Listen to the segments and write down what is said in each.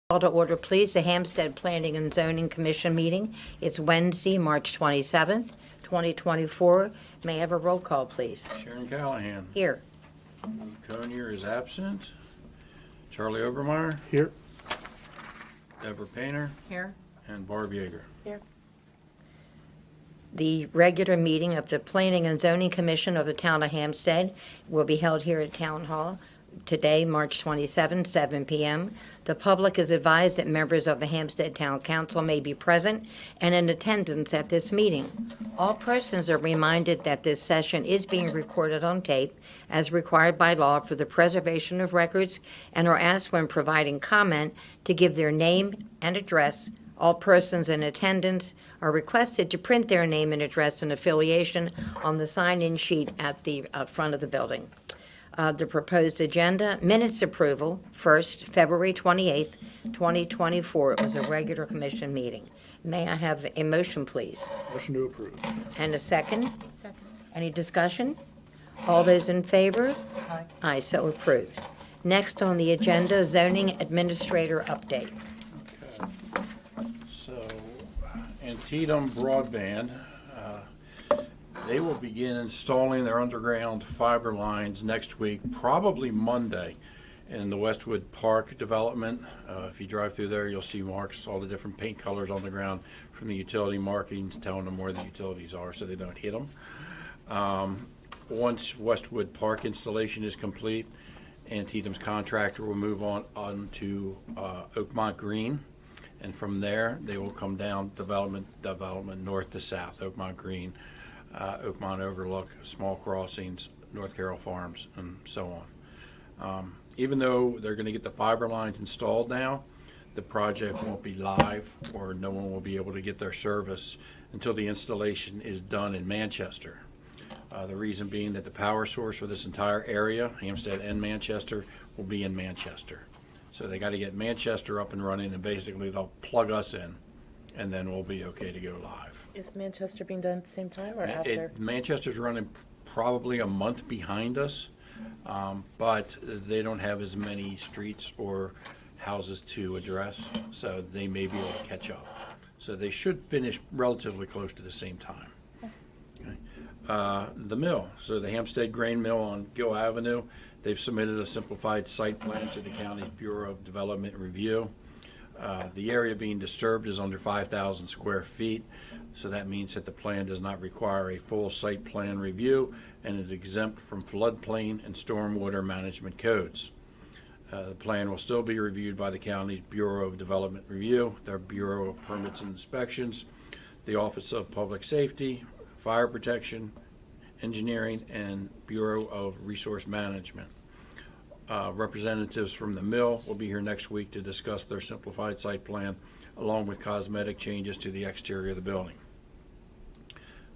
Call to order, please, the Hampstead Planning and Zoning Commission meeting. It's Wednesday, March 27th, 2024. May I have a roll call, please? Sharon Callahan. Here. Conyer is absent. Charlie Obermeyer. Here. Deborah Painter. Here. And Barb Yeager. Here. The regular meeting of the Planning and Zoning Commission of the Town of Hampstead will be held here at Town Hall today, March 27, 7 p.m. The public is advised that members of the Hampstead Town Council may be present and in attendance at this meeting. All persons are reminded that this session is being recorded on tape as required by law for the preservation of records and are asked when providing comment to give their name and address. All persons in attendance are requested to print their name and address and affiliation on the sign-in sheet at the front of the building. The proposed agenda, minutes approval, first, February 28th, 2024. It was a regular commission meeting. May I have a motion, please? Motion to approve. And a second? Second. Any discussion? All those in favor? Aye. Aye, so approved. Next on the agenda, zoning administrator update. Okay. So, Antietam Broadband, they will begin installing their underground fiber lines next week, probably Monday, in the Westwood Park development. If you drive through there, you'll see marks, all the different paint colors on the ground from the utility markings, telling them where the utilities are so they don't hit them. Once Westwood Park installation is complete, Antietam's contractor will move on to Oakmont Green, and from there they will come down development north to south, Oakmont Green, Oakmont Overlook, Small Crossings, North Carroll Farms, and so on. Even though they're going to get the fiber lines installed now, the project won't be live, or no one will be able to get their service until the installation is done in Manchester. The reason being that the power source for this entire area, Hampstead and Manchester, will be in Manchester. So they got to get Manchester up and running, and basically they'll plug us in, and then we'll be okay to go live. Is Manchester being done at the same time or after? Manchester's running probably a month behind us, but they don't have as many streets or houses to address, so they may be able to catch up. So they should finish relatively close to the same time. Okay. The mill, so the Hampstead Grain Mill on Gill Avenue, they've submitted a simplified site plan to the county's Bureau of Development Review. The area being disturbed is under 5,000 square feet, so that means that the plan does not require a full site plan review and is exempt from floodplain and stormwater management codes. The plan will still be reviewed by the county's Bureau of Development Review, their Bureau of Permits and Inspections, the Office of Public Safety, Fire Protection, Engineering, and Bureau of Resource Management. Representatives from the mill will be here next week to discuss their simplified site plan along with cosmetic changes to the exterior of the building.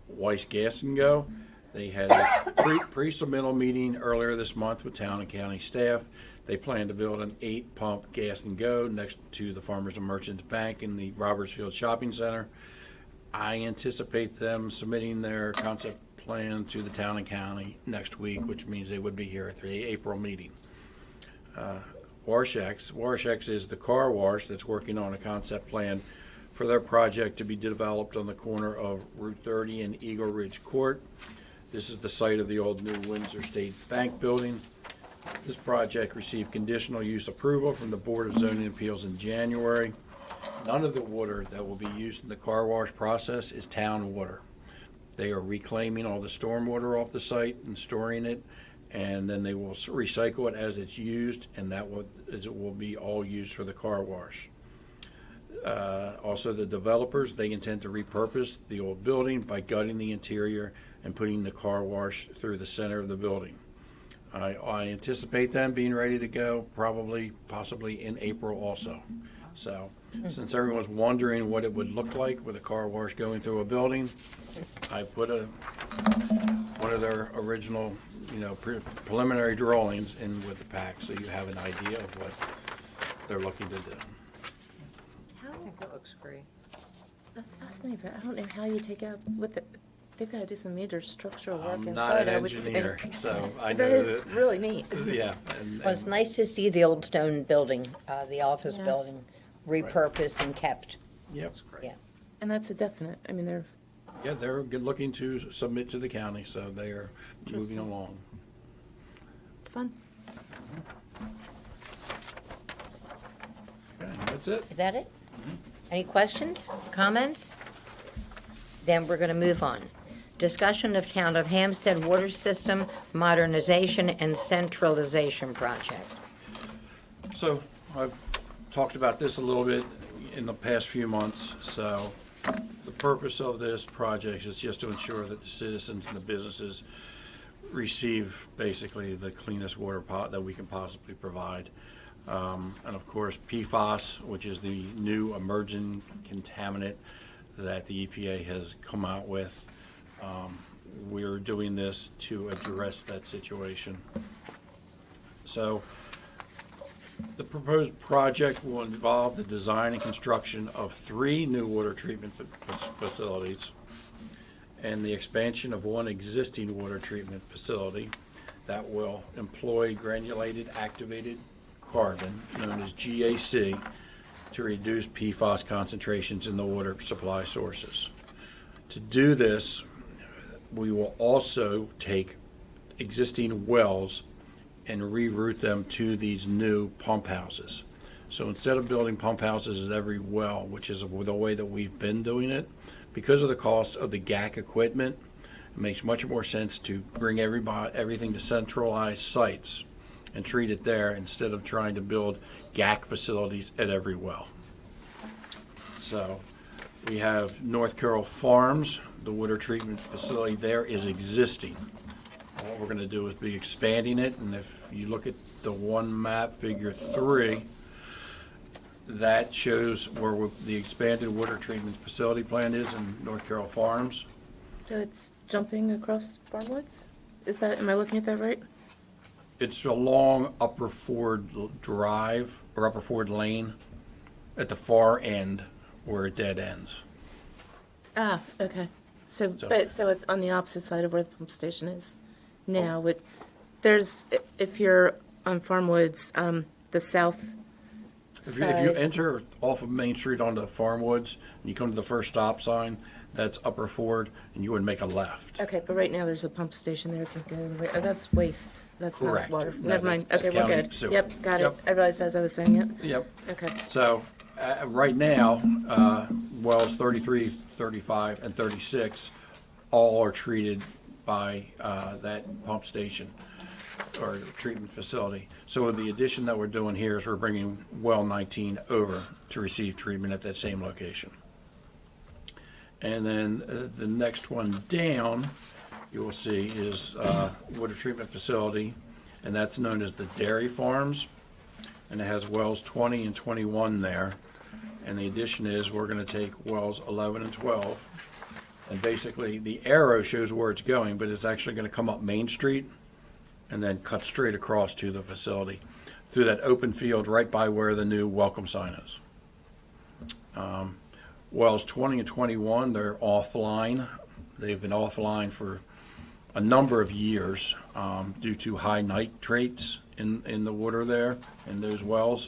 Weiss Gas and Go, they had a pre-submittal meeting earlier this month with town and county staff. They plan to build an 8-pump gas and go next to the Farmers and Merchants Bank in the Robertsfield Shopping Center. I anticipate them submitting their concept plan to the town and county next week, which means they would be here at the April meeting. Warshex is the car wash that's working on a concept plan for their project to be developed on the corner of Route 30 and Eagle Ridge Court. This is the site of the old New Windsor State Bank building. This project received conditional use approval from the Board of Zoning Appeals in January. None of the water that will be used in the car wash process is town water. They are reclaiming all the stormwater off the site and storing it, and then they will recycle it as it's used, and it will be all used for the car wash. Also, the developers, they intend to repurpose the old building by gutting the interior and putting the car wash through the center of the building. I anticipate them being ready to go possibly in April also. So since everyone's wondering what it would look like with a car wash going through a building, I put one of their original preliminary drawings in with the pack, so you have an idea of what they're looking to do. I think that looks great. That's fascinating, but I don't know how you take out with it. They've got to do some major structural work I'm inside. not an engineer, so I know That is that. really neat. Yeah. Well, it's nice to see the old stone building, the office Yeah. building, repurposed and kept. Yep. Yeah. And that's a definite. I mean, they're Yeah, they're good looking to submit to the county, so they are moving Interesting. along. it's fun. Okay, that's it. Is that it? Any questions, comments? Then we're going to move on. Discussion of Town of Hampstead Water System Modernization and Centralization Project. So I've talked about this a little bit in the past few months. So the purpose of this project is just to ensure that the citizens and the businesses receive basically the cleanest water that we can possibly provide. And of course, PFAS, which is the new emerging contaminant that the EPA has come out with. We're doing this to address that situation. So the proposed project will involve the design and construction of 3 new water treatment facilities and the expansion of 1 existing water treatment facility that will employ granulated activated carbon, known as GAC, to reduce PFAS concentrations in the water supply sources. To do this, we will also take existing wells and reroute them to these new pump houses. So instead of building pump houses at every well, which is the way that we've been doing it, because of the cost of the GAC equipment, it makes much more sense to bring everything to centralized sites and treat it there instead of trying to build GAC facilities at every well. So we have North Carroll Farms, the water treatment facility there is existing. What we're going to do is be expanding it, and if you look at the one map, figure 3, that shows where the expanded water treatment facility plant is in North Carroll Farms. So it's jumping across Farmwoods? Am I looking at that right? It's along Upper Ford Drive, or Upper Ford Lane, at the far end where it dead ends. Ah, okay. So it's on the opposite side of where the pump station is now. If you're on Farmwoods, the south If you side. enter off of Main Street onto Farmwoods, and you come to the first stop sign, that's Upper Ford, and you would make a left. Okay, but right now there's a pump station there. If you go the way, that's waste. That's Correct. not water. No, Never mind. that's Okay, we're county good. sewer. Yep, got Yep. it. I realized as I was saying it. Yep. Okay. So, right now, wells 33, 35, and 36 all are treated by that pump station or treatment facility. So the addition that we're doing here is we're bringing well 19 over to receive treatment at that same location. And then the next one down, you will see, is water treatment facility, and that's known as the Dairy Farms, and it has wells 20 and 21 there. And the addition is we're going to take wells 11 and 12, and basically the arrow shows where it's going, but it's actually going to come up Main Street and then cut straight across to the facility through that open field right by where the new welcome sign is. Wells 20 and 21, they're offline. They've been offline for a number of years due to high nitrates in the water there in those wells.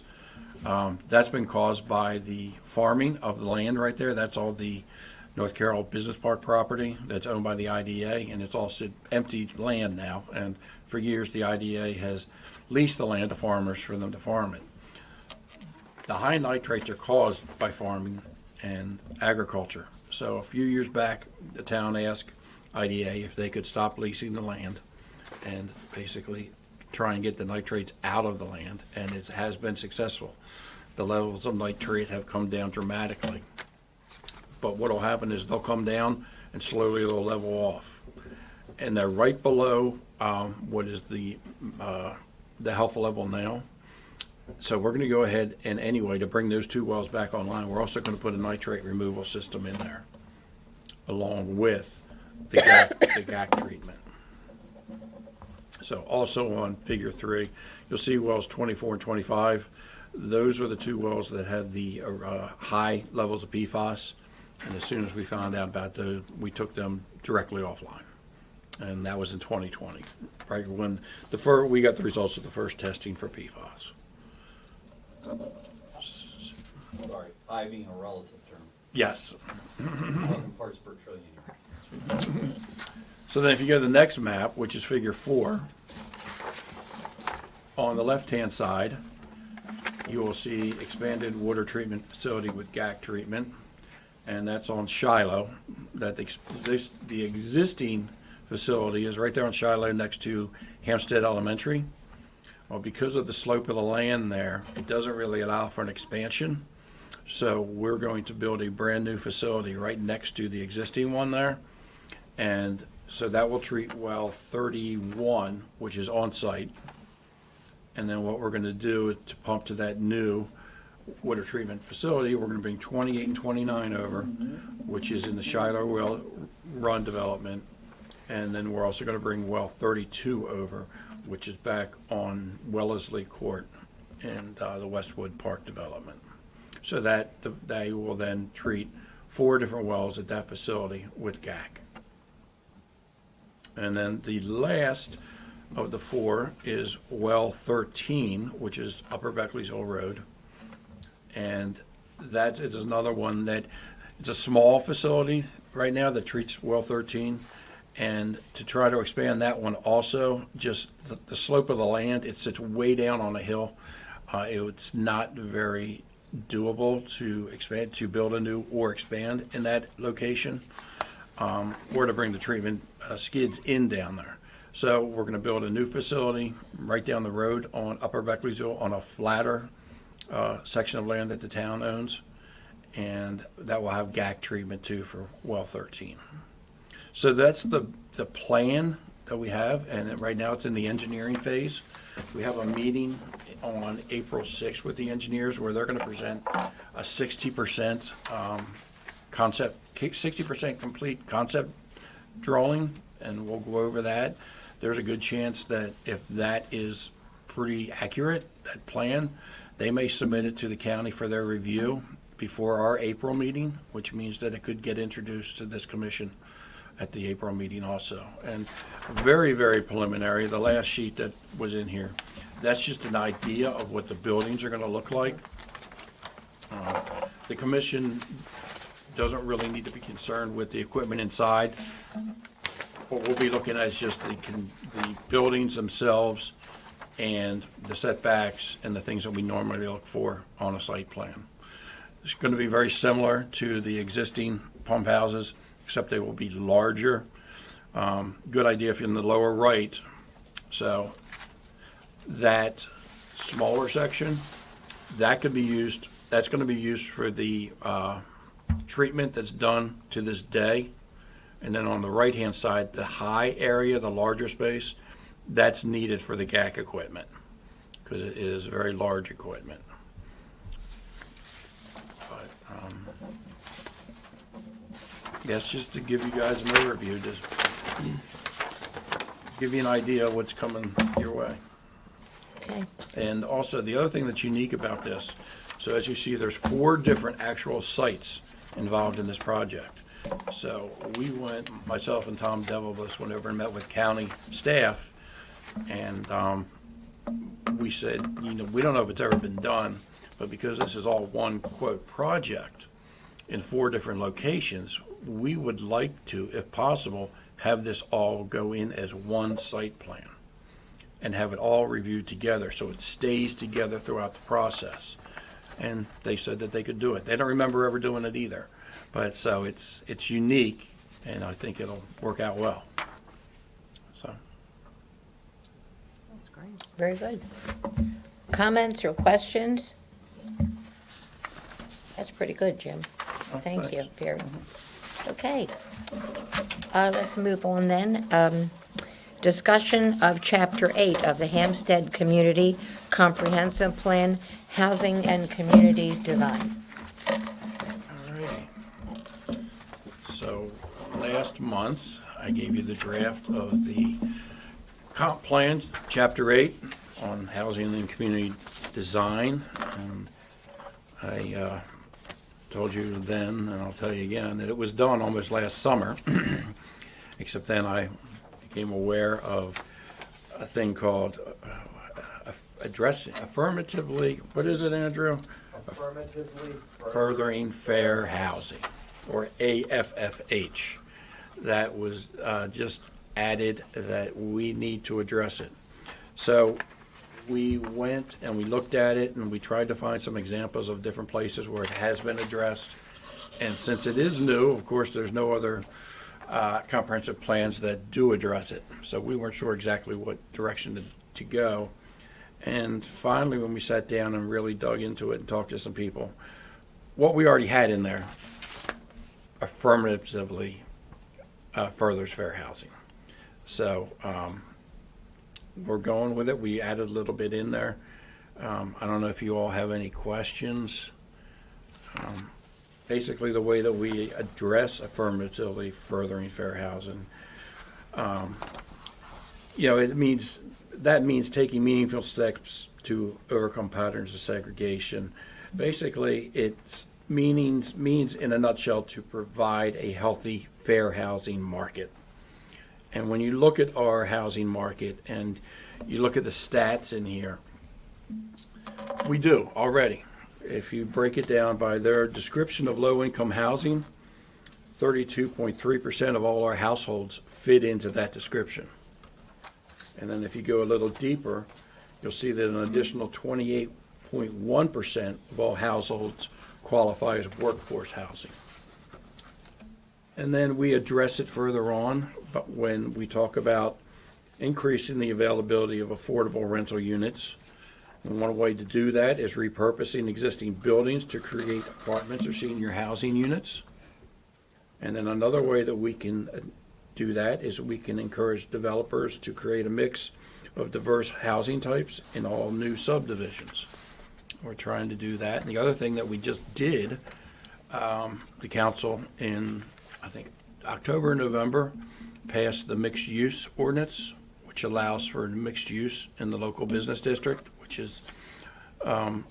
That's been caused by the farming of the land right there. That's all the North Carroll Business Park property that's owned by the IDA, and it's all empty land now. And for years, the IDA has leased the land to farmers for them to farm it. The high nitrates are caused by farming and agriculture. So a few years back, the town asked IDA if they could stop leasing the land and basically try and get the nitrates out of the land, and it has been successful. The levels of nitrate have come down dramatically. But what will happen is they'll come down and slowly they'll level off. And they're right below what is the health level now. So we're going to go ahead and anyway, to bring those 2 wells back online, we're also going to put a nitrate removal system in there along with the GAC treatment. So also on figure 3, you'll see wells 24 and 25. Those are the 2 wells that had the high levels of PFAS. And as soon as we found out about those, we took them directly offline. And that was in 2020, right when we got the results of the first testing for PFAS. Sorry, pi being a relative term. Yes. Talking parts per trillion. So then if you go to the next map, which is figure 4, on the left-hand side, you will see expanded water treatment facility with GAC treatment, and that's on Shiloh. That the existing facility is right there on Shiloh next to Hampstead Elementary. Well, because of the slope of the land there, it doesn't really allow for an expansion. So we're going to build a brand new facility right next to the existing one there. And so that will treat well 31, which is on site. And then what we're going to do is to pump to that new water treatment facility, we're going to bring 28 and 29 over, which is in the Shiloh Well Run development. And then we're also going to bring well 32 over, which is back on Wellesley Court and the Westwood Park development. So that they will then treat 4 different wells at that facility with GAC. And then the last of the 4 is well 13, which is Upper Beckley's Road. And that is another one that it's a small facility right now that treats well 13. And to try to expand that one also, just the slope of the land, it sits way down on a hill. It's not very doable to expand, to build a new or expand in that location, or to bring the treatment skids in down there. So we're going to build a new facility right down the road on Upper Beckleyville on a flatter section of land that the town owns, and that will have GAC treatment too for well 13. So that's the plan that we have, and right now it's in the engineering phase. We have a meeting on April 6th with the engineers where they're going to present a 60% concept, 60% complete concept drawing, and we'll go over that. There's a good chance that if that is pretty accurate, that plan, they may submit it to the county for their review before our April meeting, which means that it could get introduced to this commission at the April meeting also. And very, very preliminary, the last sheet that was in here, that's just an idea of what the buildings are going to look like. The commission doesn't really need to be concerned with the equipment inside. What we'll be looking at is just the buildings themselves and the setbacks and the things that we normally look for on a site plan. It's going to be very similar to the existing pump houses, except they will be larger. Good idea if you're in the lower right. So that smaller section, that could be used, that's going to be used for the treatment that's done to this day. And then on the right-hand side, the high area, the larger space, that's needed for the GAC equipment because it is very large equipment. But that's just to give you guys an overview, just give you an idea of what's coming your way. Okay. And also, the other thing that's unique about this, so as you see, there's 4 different actual sites involved in this project. So we went, myself and Tom Devilbus went over and met with county staff, and we said, you know, we don't know if it's ever been done, but because this is all one, quote, project in 4 different locations, we would like to, if possible, have this all go in as one site plan and have it all reviewed together so it stays together throughout the process. And they said that they could do it. They don't remember ever doing it either. But so it's unique, and I think it'll work out well. So. That's great. Very good. Comments or questions? That's pretty good, Jim. Thank you, thanks. Perry. Okay. Let's move on then. Discussion of Chapter 8 of the Hampstead Community Comprehensive Plan, Housing and Community Design. Alrighty. So last month, I gave you the draft of the comp plan, Chapter 8, on housing and community design. I told you then, and I'll tell you again, that it was done almost last summer, except then I became aware of a thing called affirmatively, what is it, Andrew? Affirmatively Furthering Fair Housing, or AFFH. That was just added that we need to address it. So we went and we looked at it and we tried to find some examples of different places where it has been addressed. And since it is new, of course, there's no other comprehensive plans that do address it. So we weren't sure exactly what direction to go. And finally, when we sat down and really dug into it and talked to some people, what we already had in there affirmatively furthers fair housing. So we're going with it. We added a little bit in there. I don't know if you all have any questions. Basically, the way that we address affirmatively furthering fair housing, that means taking meaningful steps to overcome patterns of segregation. Basically, it means in a nutshell to provide a healthy, fair housing market. And when you look at our housing market and you look at the stats in here, we do already. If you break it down by their description of low-income housing, 32.3% of all our households fit into that description. And then if you go a little deeper, you'll see that an additional 28.1% of all households qualify as workforce housing. And then we address it further on, but when we talk about increasing the availability of affordable rental units, and one way to do that is repurposing existing buildings to create apartments or senior housing units. And then another way that we can do that is we can encourage developers to create a mix of diverse housing types in all new subdivisions. We're trying to do that. And the other thing that we just did, the council in, I think, October and November, passed the mixed use ordinance, which allows for mixed use in the local business district, which is a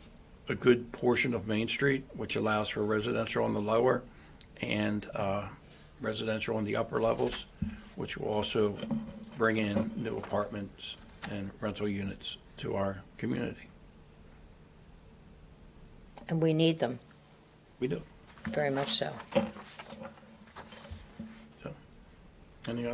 good portion of Main Street, which allows for residential on the lower and residential on the upper levels, which will also bring in new apartments and rental units to our community. And we need them, We do. very much so. So, any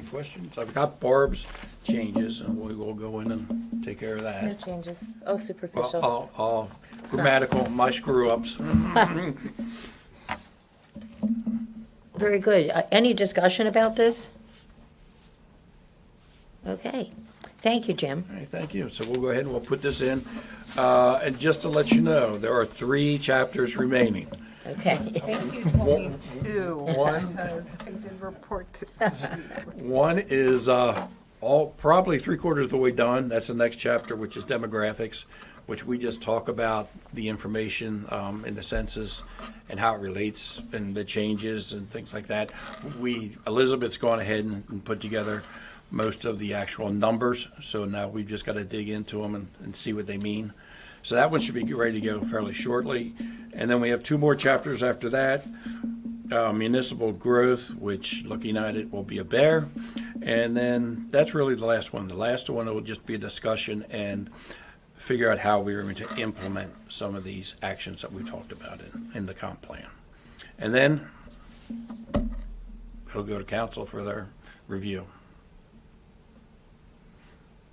questions? I've got Barb's changes, and we will go in and take care of No that. changes, all superficial. All grammatical, my screw-ups. Very good. Any discussion about this? Okay. Thank you, Jim. All right, thank you. So we'll go ahead and we'll put this in. And just to let you know, there are 3 chapters remaining. Okay. Thank you, 22. One. Because I did report to One is probably 3/4 of the way done. That's the next chapter, which is demographics, which we just talk about the information in the census and how it relates and the changes and things like that. Elizabeth's gone ahead and put together most of the actual numbers, so now we've just got to dig into them and see what they mean. So that one should be ready to go fairly shortly. And then we have 2 more chapters after that. Municipal growth, which looking at it will be a bear. And then that's really the last one. The last one will just be a discussion and figure out how we are going to implement some of these actions that we talked about in the comp plan. And then it'll go to council for their review.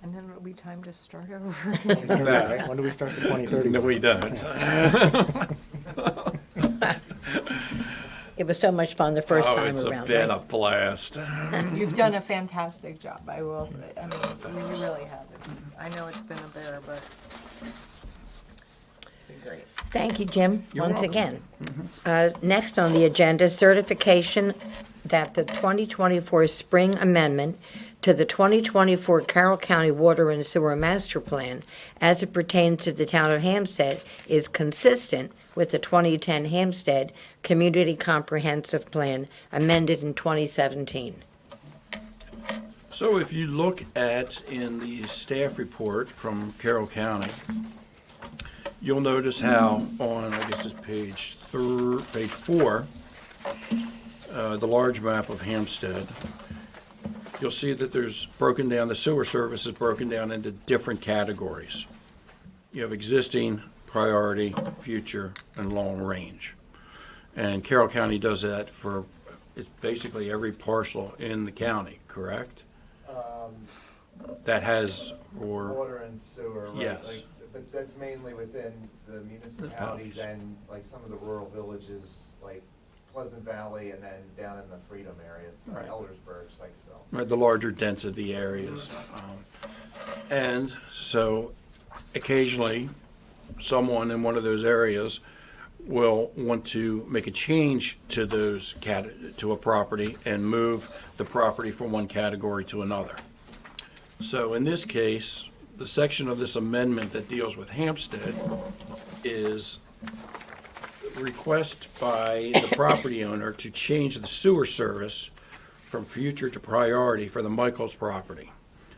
And then it'll be time to start over. Right? When do we start the 2030? No, we don't. It was so much fun the first Oh, time it's around. been right? a blast. You've done a fantastic job, I will say. I mean, you really have. I know it's been a bear, but it's been great. Thank you, Jim, You're once welcome. again. Next on the agenda, certification that the 2024 spring amendment to the 2024 Carroll County Water and Sewer Master Plan, as it pertains to the town of Hampstead, is consistent with the 2010 Hampstead Community Comprehensive Plan amended in 2017. So if you look at in the staff report from Carroll County, you'll notice how on, I guess it's page 4, the large map of Hampstead, you'll see that there's broken down, the sewer service is broken down into different categories. You have existing priority, future, and long range. And Carroll County does that for, it's basically every parcel in the county, correct? That has, or, Water and sewer, right? Yes. Like, but that's mainly within the municipalities and like some of the rural villages, like Pleasant Valley and then down in the Freedom area, Right. Eldersburg, Sykesville. right, the larger density areas. And so occasionally, someone in one of those areas will want to make a change to those to a property and move the property from one category to another. So in this case, the section of this amendment that deals with Hampstead is request by the property owner to change the sewer service from future to priority for the Michaels property.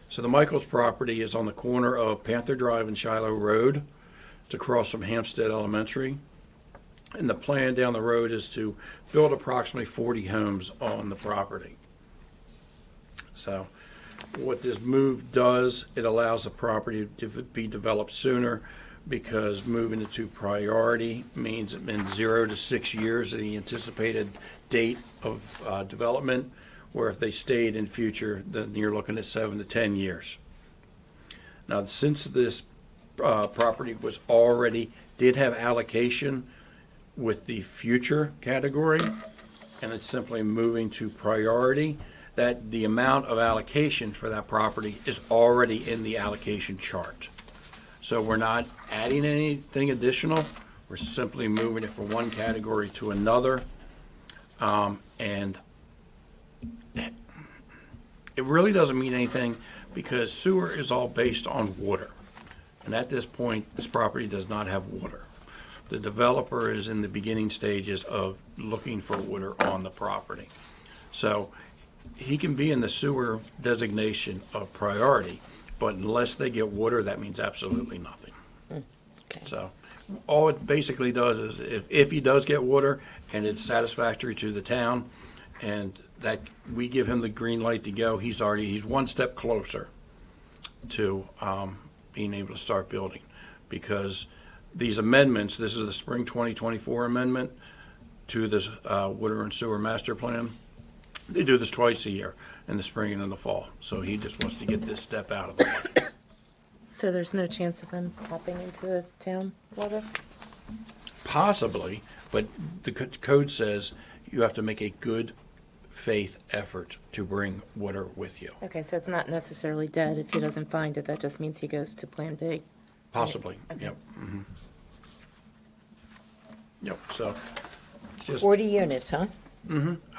So the Michaels property is on the corner of Panther Drive and Shiloh Road. It's across from Hampstead Elementary. And the plan down the road is to build approximately 40 homes on the property. So what this move does, it allows the property to be developed sooner, because moving it to priority means in 0 to 6 years of the anticipated date of development, where if they stayed in future, then you're looking at 7 to 10 years. Now, since this property did have allocation with the future category, and it's simply moving to priority, that the amount of allocation for that property is already in the allocation chart. So we're not adding anything additional, we're simply moving it from one category to another. And it really doesn't mean anything, because sewer is all based on water. And at this point, this property does not have water. The developer is in the beginning stages of looking for water on the property. So he can be in the sewer designation of priority, but unless they get water, that means absolutely nothing. Okay. So all it basically does is if he does get water and it's satisfactory to the town, and that we give him the green light to go, he's one step closer to being able to start building. Because these amendments, this is the spring 2024 amendment to this water and sewer master plan. They do this twice a year, in the spring and in the fall. So he just wants to get this step out of the way. So there's no chance of them tapping into the town water? Possibly, but the code says you have to make a good faith effort to bring water with you. Okay, so it's not necessarily dead. If he doesn't find it, that just means he goes to Plan B. Possibly, Okay. yep. Yep, so just 40 units, huh?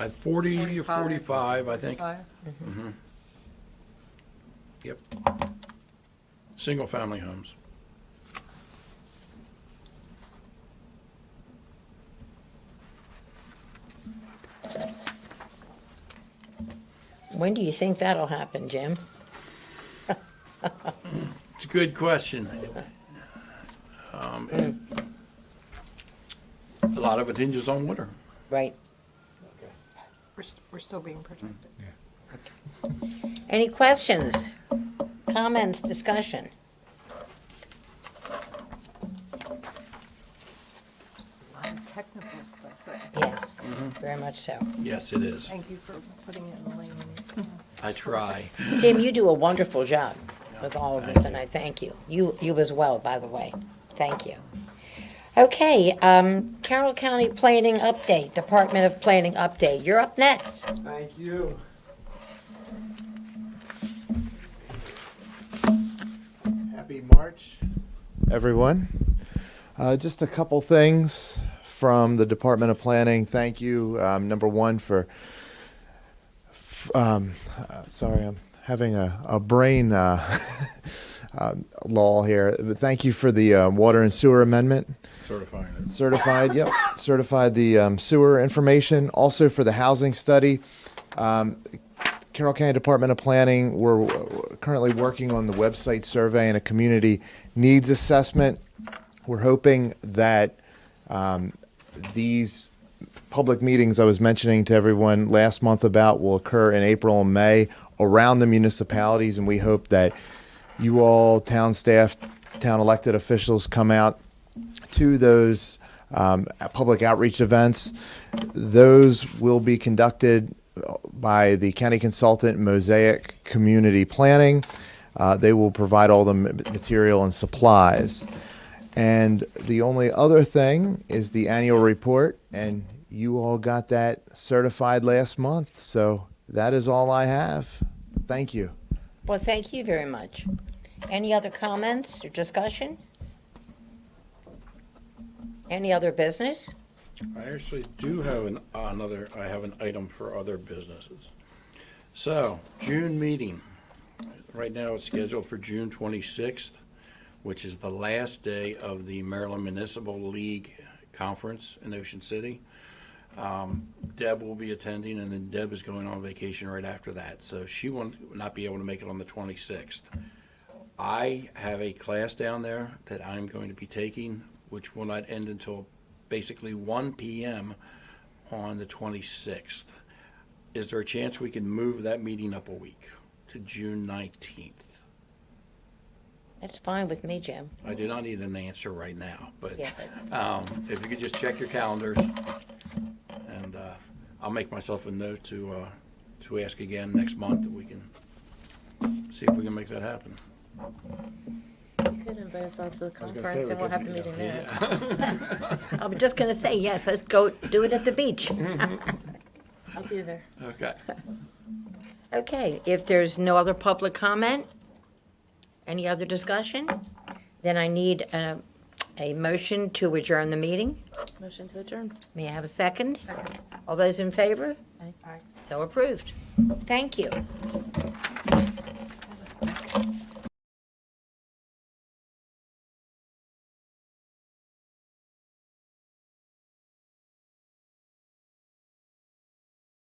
at 40 or 45, I think. 45? Yep. Single-family homes. When do you think that'll happen, Jim? It's a good question. A lot of it hinges on water. Right. We're still being protected. Any questions, comments, discussion? A lot of technical stuff there. Yes, very much so. Yes, it is. Thank you for putting it in the layman's. I try. Jim, you do a wonderful job with all of this, and I thank you. You as well, by the way. Thank you. Okay, Carroll County Planning Update, Department of Planning Update. You're up next. Thank you. Happy March, everyone. Just a couple things from the Department of Planning. Thank you. Number one for, sorry, I'm having a brain lull here. But thank you for the water and sewer amendment. Certifying it. Certified, yep. Certified the sewer information. Also for the housing study. Carroll County Department of Planning, we're currently working on the website survey and a community needs assessment. We're hoping that these public meetings I was mentioning to everyone last month about will occur in April and May around the municipalities, and we hope that you all, town staff, town elected officials, come out to those public outreach events. Those will be conducted by the county consultant Mosaic Community Planning. They will provide all the material and supplies. And the only other thing is the annual report, and you all got that certified last month. So that is all I have. Thank you. Well, thank you very much. Any other comments or discussion? Any other business? I actually do have I have an item for other businesses. So, June meeting. Right now it's scheduled for June 26th, which is the last day of the Maryland Municipal League Conference in Ocean City. Deb will be attending, and then Deb is going on vacation right after that, so she will not be able to make it on the 26th. I have a class down there that I'm going to be taking, which will not end until basically 1 p.m. on the 26th. Is there a chance we can move that meeting up a week to June 19th? That's fine with me, Jim. I do not need an answer right now, but Yeah. if you could just check your calendars, and I'll make myself a note to ask again next month that we can see if we can make that happen. You could invite us all to the was gonna conference say, and we we'll have could, the meeting there. I was just going to say, yes, let's go do it at the beach. I'll be there. Okay. Okay, if there's no other public comment, any other discussion, then I need a motion to adjourn the meeting. Motion to adjourn. May I have a second? All those in favor? Aye. So approved. Thank you.